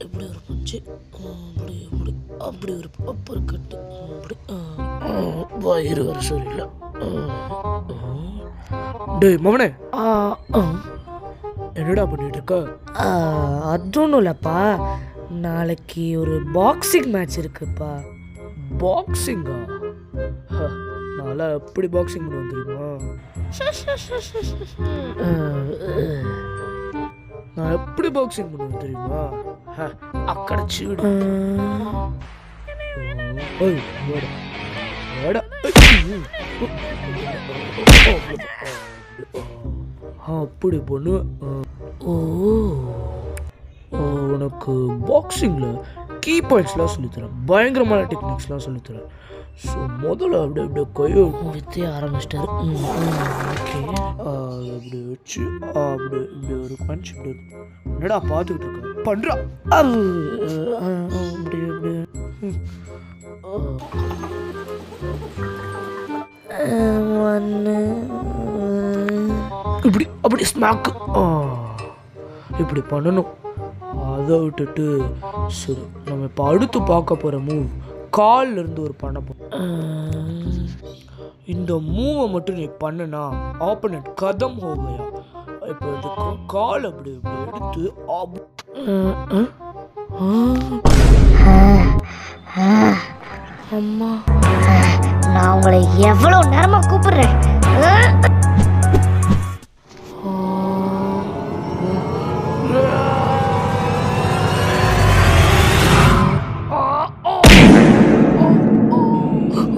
இப்படி ஒரு பஞ்சு, அப்படி இப்படி அப்படி ஒரு அப்பர் கட்டு, அப்படி வயிறு வர சரியில்லை. டேய் மவனே, என்னடா பண்ணிட்டு இருக்க? அது ஒன்றும் இல்லைப்பா, நாளைக்கு ஒரு பாக்ஸிங் மேட்ச் இருக்குப்பா. பாக்ஸிங்கா? நான்லாம் எப்படி பாக்ஸிங் பண்ணுவேன் தெரியுமா? நான் எப்படி பாக்ஸிங் பண்ணுவேன் தெரியுமா? அக்கட சீடு. அப்படி பண்ணுவேன். உனக்கு பாக்ஸிங்கில் கீ பாயிண்ட்ஸ்லாம் சொல்லித்தரேன், பயங்கரமான டெக்னிக்ஸ்லாம் சொல்லித்தரேன். ஸோ முதல்ல அப்படியே அப்படியே கையை முடித்தே ஆரம்பிச்சிட்டாரு. ஓகே, அப்படி வச்சு அப்படி இப்படி ஒரு பஞ்ச் இப்படி என்னடா பார்த்துக்கிட்டு இருக்க பண்ணுறா. அப்படி இப்படி இப்படி அப்படி ஸ்மாக்கு இப்படி பண்ணணும். அதை விட்டுட்டு சரி, நம்ம இப்போ அடுத்து பார்க்க போகிற மூவ் கால்ல இருந்து ஒரு பண்ண போகிறோம். இந்த மூவை மட்டும் நீ பண்ணுனா ஆப்போனன்ட் கதம் ஹோகையா. இப்போ இதுக்கு கால் அப்படி இப்படி எடுத்து அம்மா, நான் உங்களை எவ்வளோ நேரமா கூப்பிடுறேன்.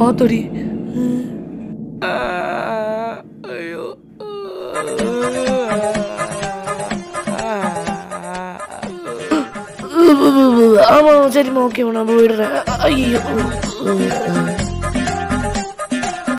ஆத்தடி, ஐயோ, ஆமாம் சரிம்மா, ஓகே நான் போயிடுறேன். ஐயோ